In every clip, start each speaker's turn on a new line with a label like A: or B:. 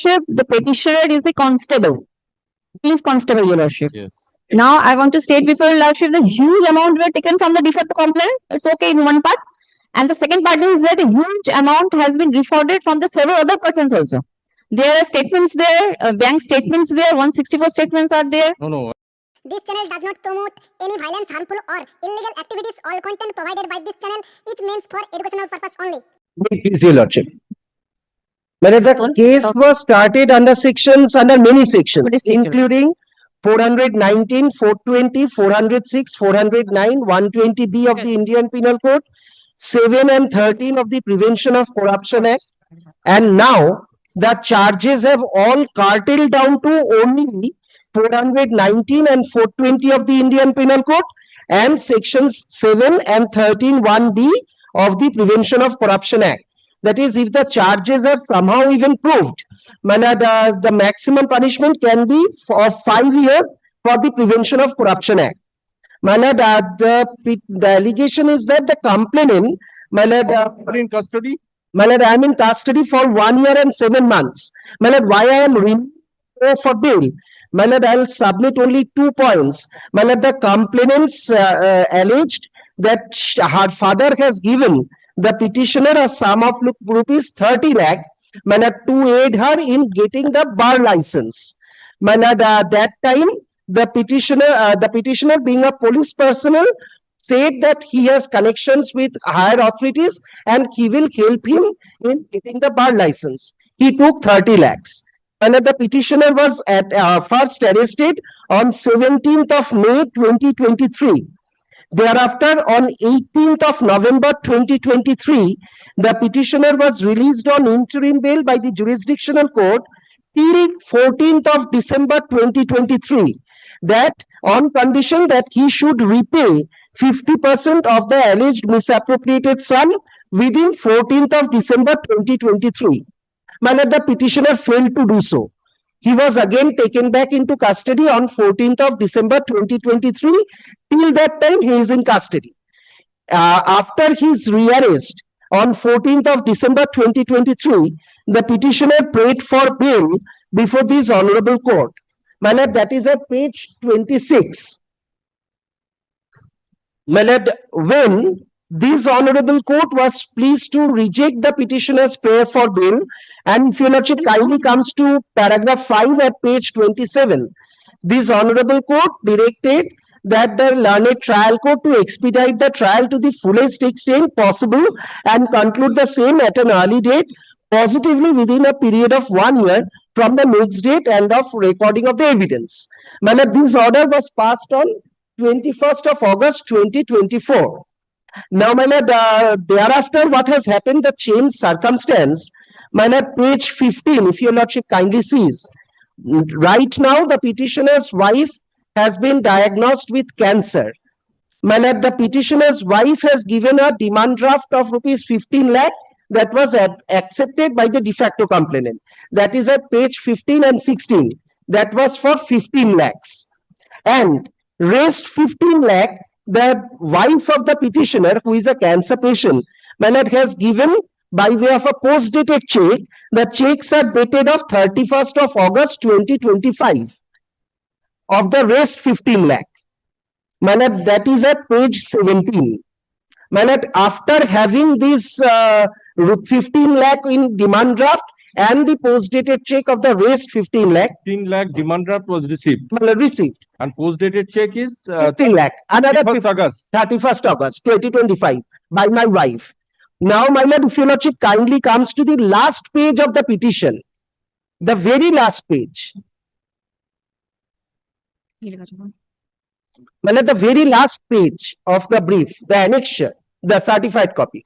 A: Lordship, the petitioner is the constable. Police constable, Your Lordship.
B: Yes.
A: Now, I want to state before Your Lordship, the huge amount were taken from the de facto complainant. It's okay in one part. And the second part is that a huge amount has been refunded from the several other persons also. There are statements there, bank statements there, 164 statements are there.
B: No.
C: This channel does not promote any violence, harmful or illegal activities. All content provided by this channel is meant for educational purpose only.
D: Please, Your Lordship. But the case was started under many sections, including 419, 420, 406, 409, 120B of the Indian Penal Code, 7 and 13 of the Prevention of Corruption Act, and now the charges have all carteled down to only 419 and 420 of the Indian Penal Code and sections 7 and 13 1B of the Prevention of Corruption Act. That is, if the charges are somehow even proved, the maximum punishment can be for 5 years for the Prevention of Corruption Act. The allegation is that the complainant,
B: In custody?
D: I am in custody for 1 year and 7 months. Why I am removed for bail? I'll submit only 2 points. The complainants alleged that her father has given the petitioner a sum of rupees 30 lakh to aid her in getting the bar license. That time, the petitioner being a police personnel said that he has connections with higher authorities and he will help him in getting the bar license. He took 30 lakhs. The petitioner was first arrested on 17th of May 2023. Thereafter, on 18th of November 2023, the petitioner was released on interim bail by the jurisdictional court till 14th of December 2023. That on condition that he should repay 50% of the alleged misappropriated sum within 14th of December 2023. The petitioner failed to do so. He was again taken back into custody on 14th of December 2023. Till that time, he is in custody. After his rearrest on 14th of December 2023, the petitioner prayed for bail before this honorable court. That is at page 26. When this honorable court was pleased to reject the petitioner's prayer for bail, and if your lordship kindly comes to paragraph 5 at page 27, this honorable court directed that the learned trial court to expedite the trial to the fullest extent possible and conclude the same at an early date, positively within a period of 1 year from the next date and of recording of the evidence. This order was passed on 21st of August 2024. Now, thereafter, what has happened, the change circumstance, page 15, if your lordship kindly sees. Right now, the petitioner's wife has been diagnosed with cancer. The petitioner's wife has given a demand draft of rupees 15 lakh that was accepted by the de facto complainant. That is at page 15 and 16. That was for 15 lakhs. And rest 15 lakh, the wife of the petitioner, who is a cancer patient, has given by way of a post-dated check. The checks are dated of 31st of August 2025 of the rest 15 lakh. That is at page 17. After having this 15 lakh in demand draft and the post-dated check of the rest 15 lakh.
B: 15 lakh demand draft was received.
D: Received.
B: And post-dated check is
D: 15 lakh. Another 31st August 2025 by my wife. Now, my lord, if your lordship kindly comes to the last page of the petition, the very last page. The very last page of the brief, the annexure, the certified copy.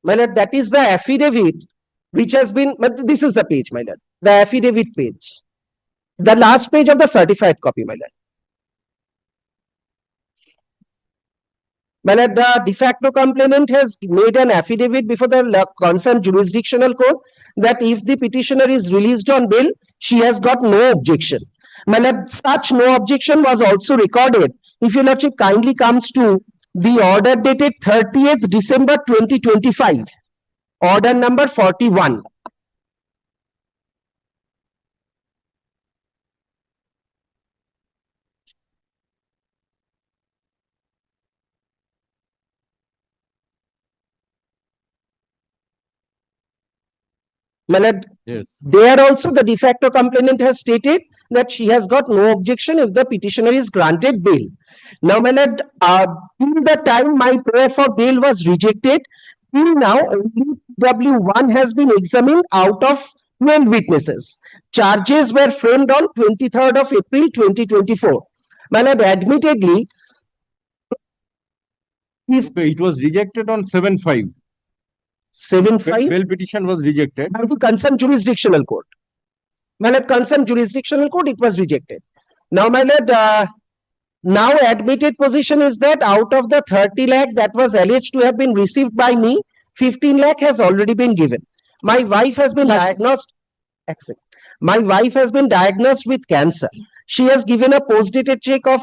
D: My lord, that is the affidavit which has been, this is the page, my lord, the affidavit page. The last page of the certified copy, my lord. The de facto complainant has made an affidavit before the concerned jurisdictional court that if the petitioner is released on bail, she has got no objection. Such no objection was also recorded. If your lordship kindly comes to the order dated 30th December 2025, Order number 41. My lord,
B: Yes.
D: there also the de facto complainant has stated that she has got no objection if the petitioner is granted bail. Now, my lord, till the time my prayer for bail was rejected, till now only W1 has been examined out of 12 witnesses. Charges were framed on 23rd of April 2024. My lord, admittedly, if
B: Okay, it was rejected on 7/5.
D: 7/5
B: Bail petition was rejected.
D: by the concerned jurisdictional court. My lord, concerned jurisdictional court, it was rejected. Now, my lord, now admitted position is that out of the 30 lakh that was alleged to have been received by me, 15 lakh has already been given. My wife has been diagnosed. Excellent. My wife has been diagnosed with cancer. She has given a post-dated check of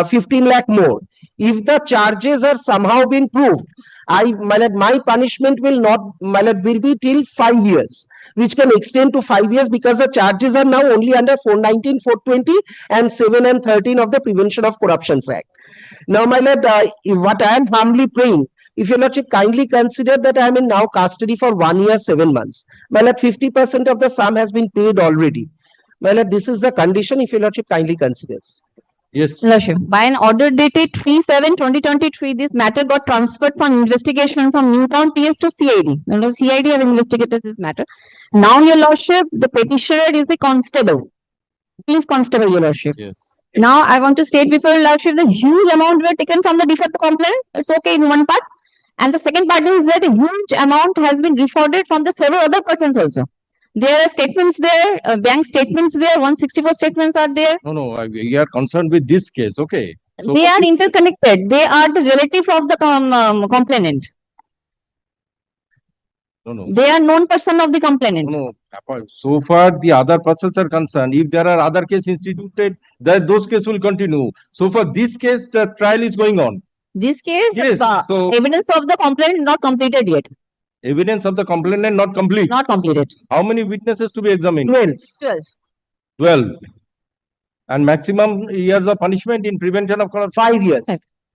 D: 15 lakh more. If the charges are somehow been proved, my lord, my punishment will not, my lord, will be till 5 years, which can extend to 5 years because the charges are now only under 419, 420 and 7 and 13 of the Prevention of Corruptions Act. Now, my lord, what I am humbly praying, if your lordship kindly consider that I am in now custody for 1 year, 7 months. My lord, 50% of the sum has been paid already. My lord, this is the condition, if your lordship kindly considers.
B: Yes.
A: Lordship, by an order dated 3/7/2023, this matter got transferred for investigation from Newtown PS to CID. And CID have investigated this matter. Now, your Lordship, the petitioner is the constable. Please, constable, your Lordship.
B: Yes.
A: Now, I want to state before your Lordship, the huge amount were taken from the de facto complainant. It's okay in one part. And the second part is that a huge amount has been refunded from the several other persons also. There are statements there, bank statements there, 164 statements are there.
B: No, we are concerned with this case. Okay. So
A: They are interconnected. They are the relative of the complainant.
B: no.
A: They are known person of the complainant.
B: No. So far, the other persons are concerned. If there are other cases instituted, that those cases will continue. So for this case, the trial is going on.
A: This case,
B: Yes. So
A: evidence of the complainant not completed yet.
B: evidence of the complainant not complete.
A: Not completed.
B: How many witnesses to be examined?
D: 12.
A: 12.
B: 12. And maximum years of punishment in prevention of corruption?
D: 5 years.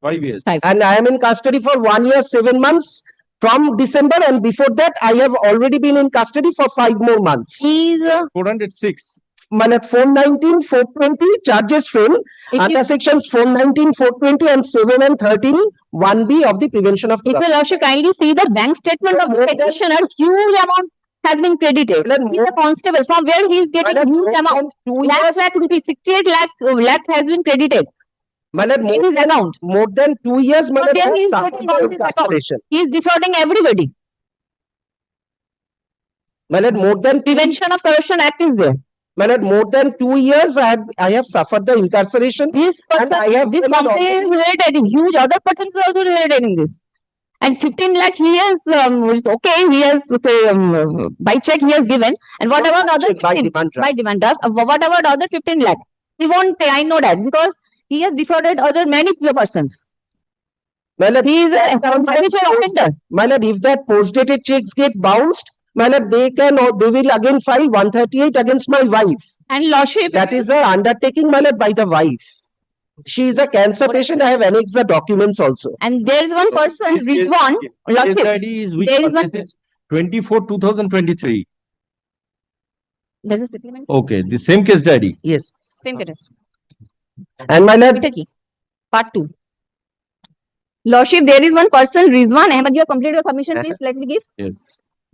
B: 5 years.
A: 5.
D: And I am in custody for 1 year, 7 months from December, and before that, I have already been in custody for 5 more months.
A: Is
B: 406.
D: My lord, 419, 420 charges framed under sections 419, 420 and 7 and 13, 1B of the Prevention of
A: if
D: Corruption.
A: your Lordship kindly see the bank statement of the petitioner, huge amount has been credited.
D: Madam,
A: He's a constable. From where he is getting
D: Madam,
A: huge
D: more
A: amount?
D: than 2
A: Lakh
D: years,
A: rupees, 68 lakh has been credited
D: my lord,
A: in his account.
D: more than 2 years, my
A: So
D: lord,
A: there
D: I have
A: he is
D: suffered
A: getting all
D: the
A: this account.
D: incarceration.
A: He is defrauding everybody.
D: My lord, more than
A: Prevention of Corruption Act is there.
D: my lord, more than 2 years, I have suffered the incarceration.
A: This person,
D: I have
A: this
D: my lord,
A: company is related. Huge other persons are also related in this. And 15 lakh he has, it's okay, he has, by check he has given. And what about other
D: check, by
A: 15?
D: demand draft.
A: By demand draft. What about other 15 lakh? He won't pay, I know that, because he has defrauded other many persons.
D: My lord,
A: He is a habitual offender.
D: my lord, if that post-dated checks get bounced, my lord, they will again file 138 against my wife.
A: And Lordship,
D: That is a undertaking, my lord, by the wife. She is a cancer patient. I have annexed the documents also.
A: and there is one person,
B: This case-
A: Rizwan,
B: Case
A: Lordship,
B: ID is which
A: there is
B: one?
A: one-
B: 24/2023.
A: there's a settlement.
B: Okay, the same case ID.
D: Yes.
A: Same case.
D: And my lord,
A: Part 2. Lordship, there is one person, Rizwan Ahmed. You have completed your submission, please. Let me give.
B: Yes.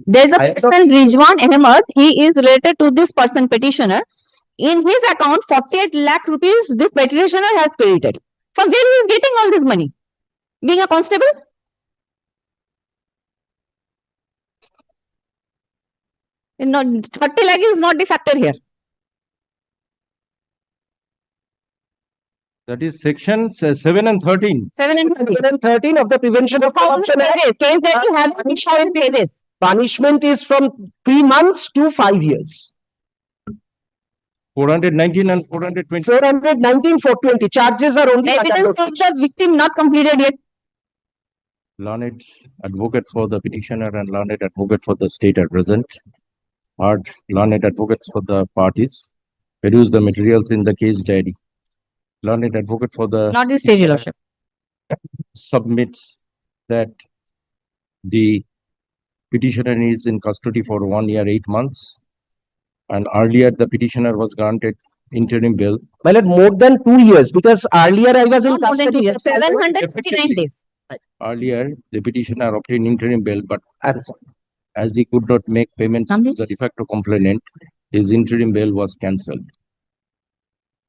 A: There is a
D: I have
A: person, Rizwan Ahmed. He is related to this person, petitioner. In his account, 48 lakh rupees this petitioner has credited. From where he is getting all this money? Being a constable? Not 30 lakh is not the factor here.
B: That is sections 7 and 13.
A: 7 and 30.
D: 7 and 13 of the Prevention of Corruption Act,
A: Case that you have 6,000 cases.
D: punishment is from 3 months to 5 years.
B: 419 and 420.
D: 419, 420 charges are only
A: Evidence of the victim not completed yet.
B: Learned advocate for the petitioner and learned advocate for the state are present. Heard learned advocates for the parties. Produce the materials in the case diary. Learned advocate for the
A: Not this stage, Your Lordship.
B: submits that the petitioner is in custody for 1 year, 8 months. And earlier the petitioner was granted interim bail.
D: My lord, more than 2 years, because earlier I was in
A: Not more than 2
D: custody.
A: years. 759 days.
B: Earlier, the petitioner obtained interim bail, but
D: I'm sorry.
B: as he could not make payments to the de facto complainant, his interim bail was cancelled.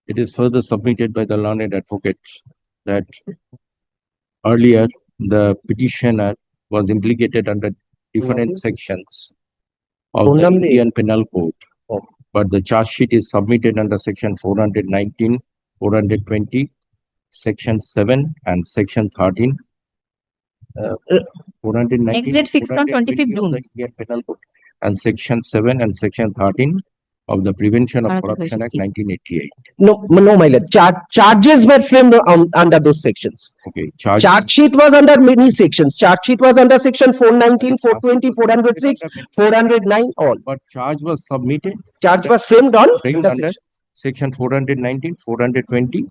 B: It is further submitted by the learned advocate that earlier the petitioner was implicated under different sections of the Indian Penal Code, but the charge sheet is submitted under section 419, 420, section 7 and section 13. 419,
A: Next date fixed on 25th
B: 420 of
A: June.
B: the Indian Penal Code and section 7 and section 13 of the Prevention of Corruption Act 1988.
D: No, my lord. Charges were framed under those sections.
B: Okay,
D: Charge sheet was under many sections. Charge sheet was under section 419, 420, 406, 409, all.
B: but charge was submitted.
D: Charge was framed on
B: Framed
D: the
B: under
D: section.
B: section 419, 420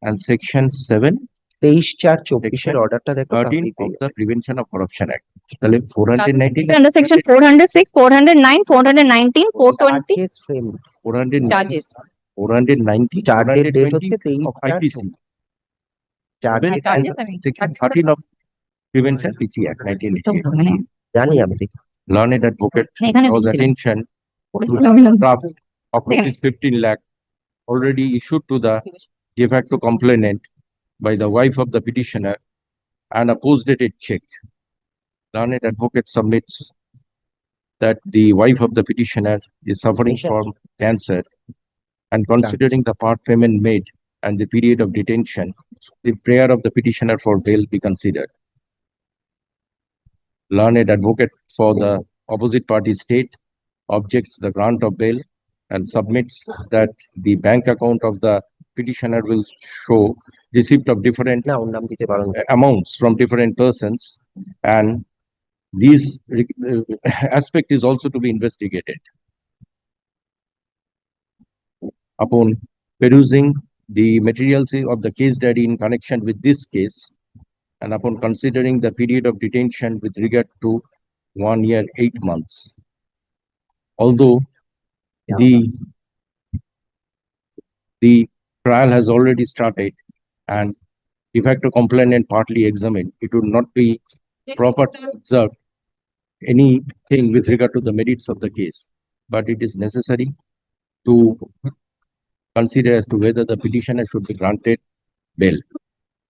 B: and section 7,
D: 23/4/24 অর্ডারটা দেখো
B: 13 of the Prevention of Corruption Act. তাহলে 419
A: Under section 406, 409, 419, 420
D: charges framed.
B: 419
A: charges.
B: 490
D: Charges date
B: 420
D: হচ্ছে 23
B: of IPC.
D: charges
A: Charges, I mean,
B: Section 13 of Prevention PC Act 1988.
D: জানি আমি দেখি।
B: Learned advocate
A: এখানে
B: draws
A: দিয়েছিলেন।
B: attention draft of rupees 15 lakh already issued to the de facto complainant by the wife of the petitioner and a post-dated check. Learned advocate submits that the wife of the petitioner is suffering from cancer, and considering the part payment made and the period of detention, the prayer of the petitioner for bail be considered. Learned advocate for the opposite party state objects the grant of bail and submits that the bank account of the petitioner will show receipt of different
D: না ওর নাম দিতে পারো না।
B: amounts from different persons, and this aspect is also to be investigated. Upon perusing the materials of the case diary in connection with this case, and upon considering the period of detention with regard to 1 year, 8 months, although the trial has already started and de facto complainant partly examined, it would not be proper to observe anything with regard to the merits of the case, but it is necessary to consider as to whether the petitioner should be granted bail.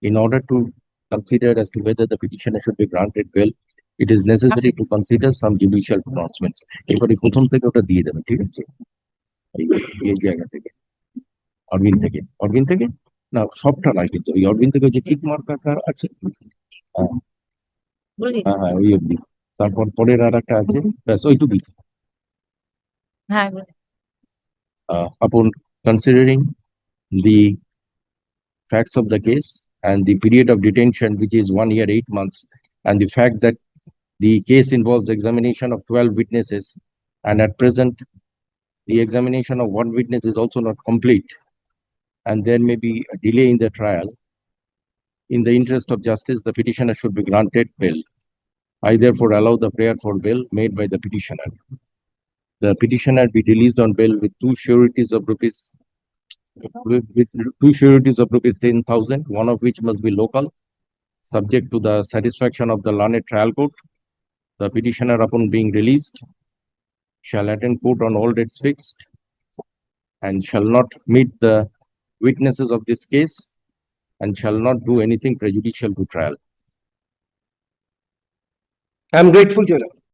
B: In order to consider as to whether the petitioner should be granted bail, it is necessary to consider some judicial pronouncements. এবারে প্রথম থেকে ওটা দিয়ে দেবেন, ঠিক আছে? এই জায়গা থেকে অরবিন্দ থেকে না, সবটা নয় কিন্তু ওই অরবিন্দ থেকে যে টিক মার্ক আছে, হ্যাঁ ওই অবধি, তারপর পরের আর একটা আছে, ব্যাস ওইটুকুই।
A: হ্যাঁ,
B: Upon considering the facts of the case and the period of detention, which is 1 year, 8 months, and the fact that the case involves examination of 12 witnesses, and at present, the examination of one witness is also not complete, and there may be a delay in the trial. In the interest of justice, the petitioner should be granted bail. I therefore allow the prayer for bail made by the petitioner. The petitioner be released on bail with two sureties of rupees 10,000, one of which must be local, subject to the satisfaction of the learned trial court. The petitioner, upon being released, shall attend court on all dates fixed and shall not meet the witnesses of this case and shall not do anything prejudicial to trial.
D: I am grateful to you.